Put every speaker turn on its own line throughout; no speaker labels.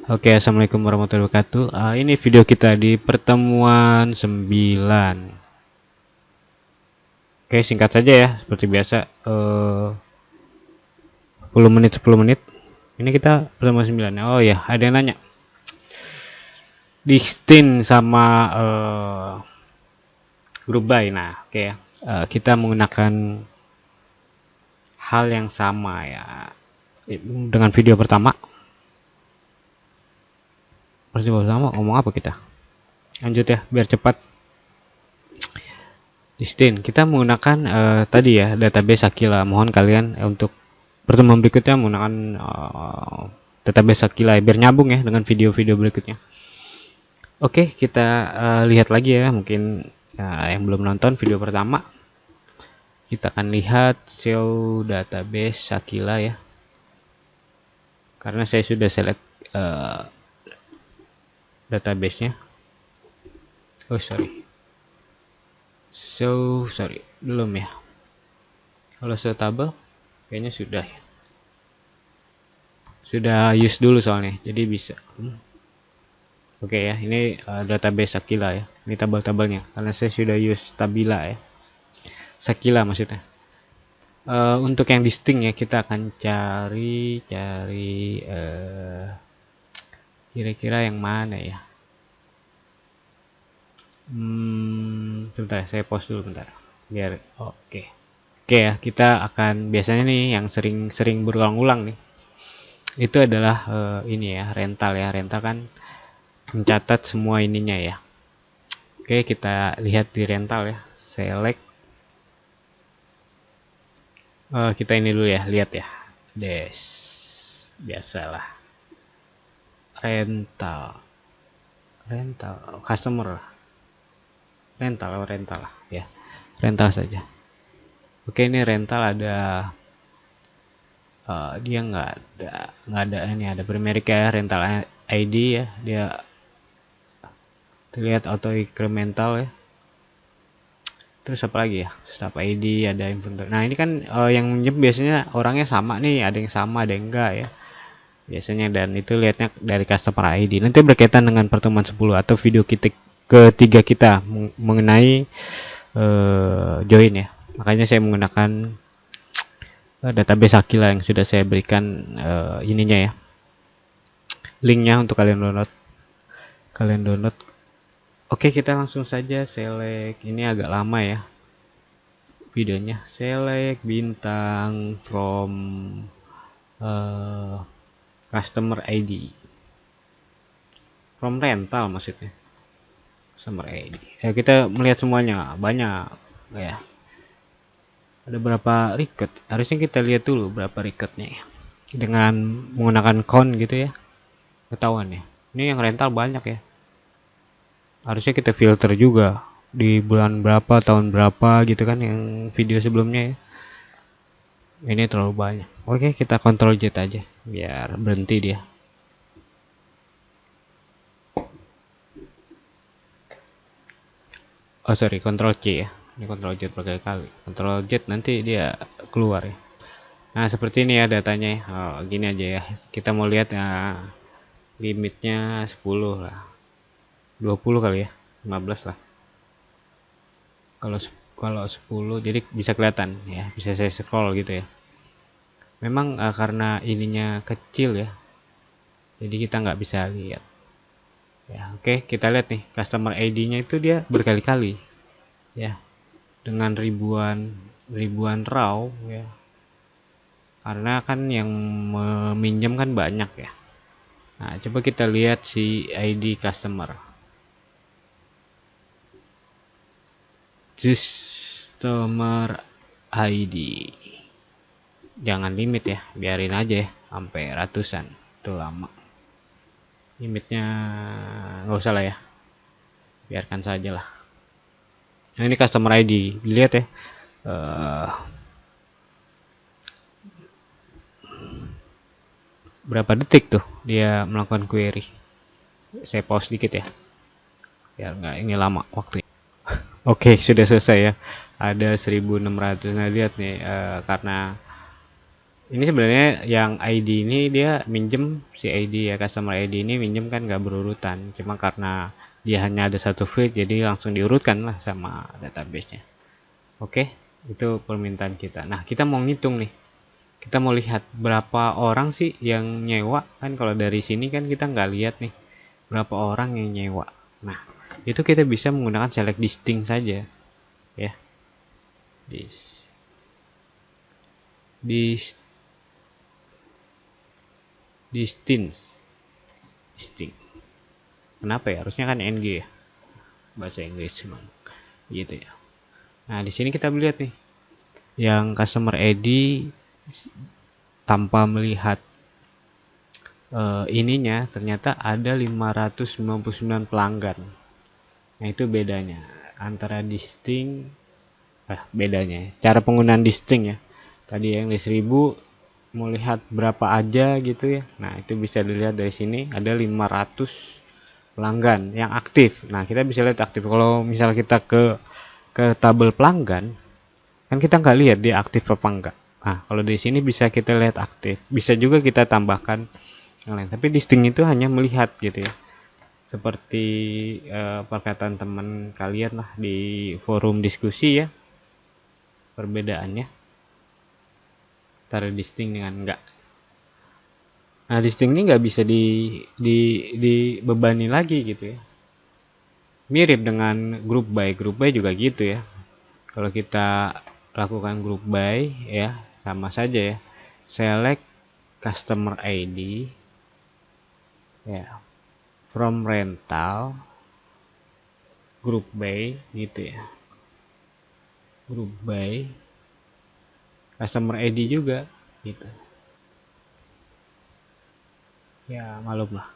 Oke, assalamualaikum warahmatullahi wabarakatuh. Ini video kita di pertemuan 9. Oke, singkat saja ya, seperti biasa. 10 menit 10 menit. Ini kita pertemuan 9. Oh ya, ada yang nanya. Distin sama grup buy. Nah, oke ya. Kita menggunakan hal yang sama ya. Dengan video pertama. Pertama ngomong apa kita? Lanjut ya, biar cepat. Distin, kita menggunakan tadi ya database Aquila. Mohon kalian untuk pertemuan berikutnya menggunakan database Aquila biar nyambung ya dengan video-video berikutnya. Oke, kita lihat lagi ya, mungkin yang belum nonton video pertama. Kita akan lihat show database Aquila ya. Karena saya sudah select database-nya. Oh sorry. Sorry, belum ya. Kalau show table kayaknya sudah ya. Sudah use dulu soalnya, jadi bisa. Oke ya, ini database Aquila ya. Ini tabel-tabelnya karena saya sudah use Tabila ya. Sakila maksudnya. Untuk yang distinct ya kita akan cari kira-kira yang mana ya. Sebentar saya pause dulu bentar. Biar oke. Oke ya, kita akan biasanya nih yang sering berulang-ulang nih. Itu adalah ini ya, rental ya. Rental kan mencatat semua ininya ya. Oke, kita lihat di rental ya. Select. Kita ini dulu ya, lihat ya. Des. Biasalah. Rental. Customer. Rental lah ya. Rental saja. Oke, ini rental ada dia nggak ada ini, ada primary ya, rental ID ya, dia terlihat auto incremental ya. Terus apa lagi ya, staff ID, ada inventory. Nah ini kan yang minjem biasanya orangnya sama nih, ada yang sama ada yang enggak ya biasanya, dan itu lihatnya dari customer ID. Nanti berkaitan dengan pertemuan 10 atau video kita ketiga kita mengenai join ya, makanya saya menggunakan database Aquila yang sudah saya berikan ininya ya, linknya untuk kalian download. Oke, kita langsung saja select. Ini agak lama ya videonya. Select bintang from customer ID, from rental maksudnya, customer ID ya. Kita melihat semuanya banyak ya, ada berapa record, harusnya kita lihat dulu berapa recordnya ya, dengan menggunakan count gitu ya, ketahuan ya. Ini yang rental banyak ya, harusnya kita filter juga di bulan berapa, tahun berapa gitu kan, yang video sebelumnya ya. Ini terlalu banyak. Oke, kita Ctrl Z aja biar berhenti dia. Oh sorry, Ctrl C ya. Ini Ctrl Z berkali-kali. Ctrl Z nanti dia keluar ya. Nah seperti ini ya datanya ya. Oh, gini aja ya. Kita mau lihat ya, limitnya 10 lah, 20 kali ya, 15 lah. Kalau 10 jadi bisa kelihatan ya, bisa saya scroll gitu ya. Memang karena ininya kecil ya, jadi kita nggak bisa lihat ya. Oke, kita lihat nih customer ID-nya itu dia berkali-kali ya, dengan ribuan raw ya, karena kan yang meminjam kan banyak ya. Nah coba kita lihat si ID customer ID, jangan limit ya, biarin aja ya sampai ratusan, itu lama. Limitnya nggak usah lah ya, biarkan saja lah. Nah ini customer ID, dilihat ya, berapa detik tuh dia melakukan query. Saya pause dikit ya, biar nggak ini lama waktunya. Oke, sudah selesai ya, ada 1600. Nah lihat nih, karena ini sebenarnya yang ID ini dia minjem, si ID ya, customer ID ini minjem kan nggak berurutan, cuma karena dia hanya ada satu field jadi langsung diurutkan lah sama database-nya. Oke, itu permintaan kita. Nah, kita mau ngitung nih, kita mau lihat berapa orang sih yang nyewa. Kan kalau dari sini kan kita nggak lihat nih berapa orang yang nyewa. Nah, itu kita bisa menggunakan select distinct saja ya. Dis dis distinct distinct kenapa ya, harusnya kan ng ya, bahasa Inggris memang gitu ya. Nah, di sini kita lihat nih yang customer ID tanpa melihat ininya ternyata ada 599 pelanggan. Nah, itu bedanya antara distinct, bedanya cara penggunaan distinct ya. Tadi yang di 1000 mau lihat berapa aja gitu ya. Nah, itu bisa dilihat dari sini ada 500 pelanggan yang aktif. Nah, kita bisa lihat aktif. Kalau misal kita ke tabel pelanggan, kan kita nggak lihat dia aktif apa enggak. Nah, kalau di sini bisa kita lihat aktif. Bisa juga kita tambahkan yang lain. Tapi distinct itu hanya melihat gitu ya. Seperti perkataan teman kalian lah di forum diskusi ya. Perbedaannya antara distinct dengan enggak. Nah, distinct ini nggak bisa dibebani lagi gitu ya. Mirip dengan group by. Group by juga gitu ya. Kalau kita lakukan group by ya, sama saja ya. Select customer ID ya, from rental group by gitu ya. Group by customer ID juga gitu. Ya, malum lah.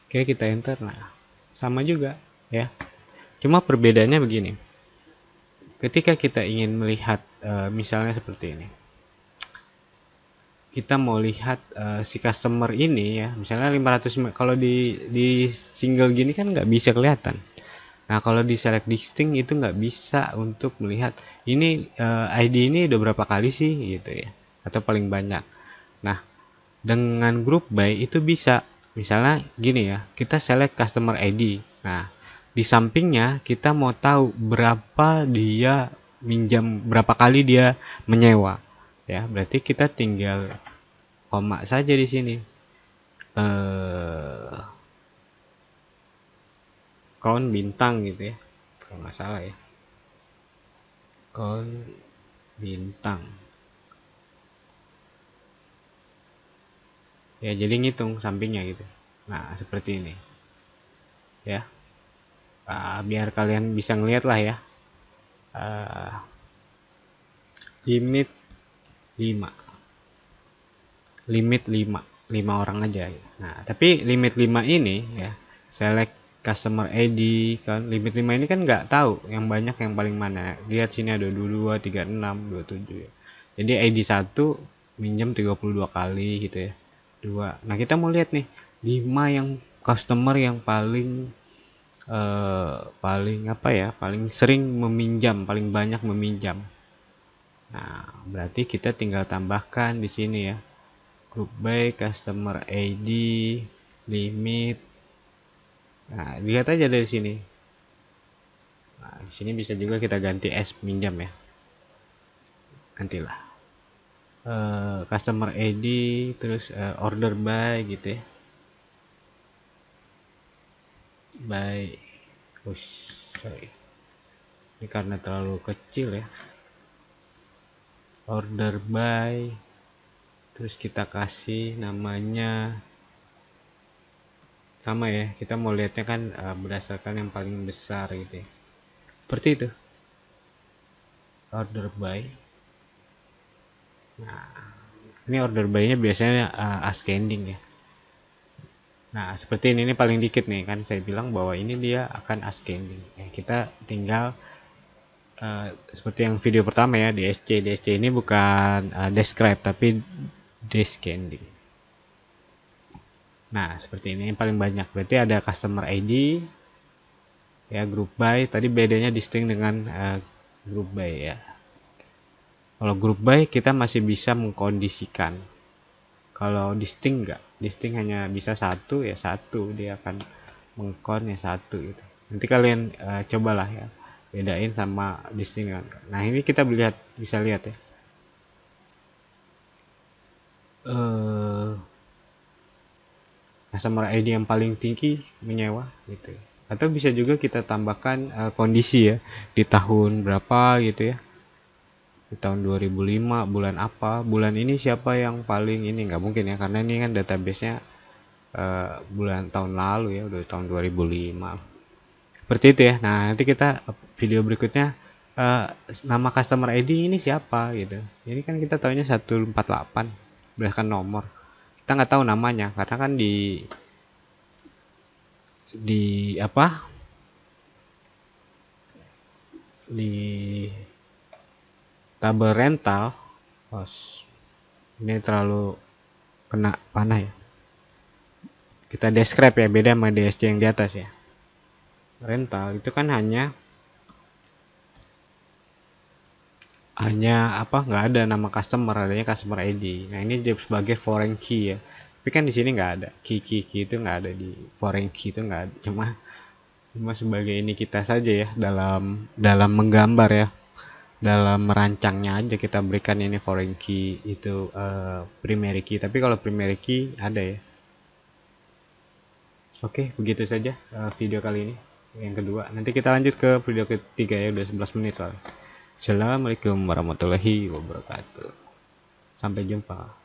Oke, kita enter. Nah, sama juga ya. Cuma perbedaannya begini. Ketika kita ingin melihat misalnya seperti ini. Kita mau lihat si customer ini ya, misalnya 500, kalau di single gini kan nggak bisa kelihatan. Nah, kalau di select distinct itu nggak bisa untuk melihat ini ID ini udah berapa kali sih gitu ya, atau paling banyak. Nah, dengan group by itu bisa, misalnya gini ya, kita select customer ID. Nah, di sampingnya kita mau tahu berapa dia minjam, berapa kali dia menyewa ya, berarti kita tinggal koma saja di sini. Count bintang gitu ya, kalau nggak salah ya, count bintang ya, jadi ngitung sampingnya gitu. Nah, seperti ini ya. Biar kalian bisa ngeliat lah ya. Limit 5, limit 5, 5 orang aja ya. Nah, tapi limit 5 ini ya, select customer ID kan, limit 5 ini kan nggak tahu yang banyak yang paling mana. Lihat sini ada 22, 36, 27 ya. Jadi ID 1 minjem 32 kali gitu ya. 2. Nah, kita mau lihat nih 5 yang customer yang paling apa ya, paling sering meminjam, paling banyak meminjam. Nah, berarti kita tinggal tambahkan di sini ya. Group by customer ID limit. Nah, lihat aja dari sini. Nah, di sini bisa juga kita ganti S minjam ya. Gantilah. Customer ID terus order by gitu ya. By, sorry. Ini karena terlalu kecil ya. Order by, terus kita kasih namanya sama ya, kita mau lihatnya kan berdasarkan yang paling besar gitu ya. Seperti itu. Order by. Nah, ini order by-nya biasanya ascending ya. Nah, seperti ini paling dikit nih, kan saya bilang bahwa ini dia akan ascending. Kita tinggal seperti yang video pertama ya, DSC. DSC ini bukan describe tapi descending. Nah, seperti ini yang paling banyak. Berarti ada customer ID, ya. Group by tadi bedanya distinct dengan group by ya. Kalau group by kita masih bisa mengkondisikan, kalau distinct enggak. Distinct hanya bisa satu ya satu, dia akan mengkon ya satu gitu. Nanti kalian cobalah ya bedain sama distinct. Nah ini kita bisa lihat ya, customer ID yang paling tinggi menyewa gitu ya. Atau bisa juga kita tambahkan kondisi ya, di tahun berapa gitu ya, di tahun 2005 bulan apa, bulan ini siapa yang paling ini. Nggak mungkin ya, karena ini kan database-nya bulan tahun lalu ya, udah tahun 2005 seperti itu ya. Nah nanti kita video berikutnya eh, nama customer ID ini siapa gitu. Ini kan kita tahunya 148 berdasarkan nomor, kita nggak tahu namanya karena kan di apa di tabel rental. Ini terlalu kena panah ya, kita describe ya, beda sama DSC yang di atas ya. Rental itu kan hanya apa, nggak ada nama customer, adanya customer ID. Nah ini sebagai foreign key ya, tapi kan di sini nggak ada key itu, nggak ada di foreign key itu, nggak ada. Cuma sebagai ini kita saja ya, dalam menggambar ya, dalam merancangnya aja kita berikan ini foreign key itu primary key. Tapi kalau primary key ada ya. Oke, begitu saja video kali ini yang kedua. Nanti kita lanjut ke video ketiga ya, udah 11 menit soalnya. Assalamualaikum warahmatullahi wabarakatuh. Sampai jumpa.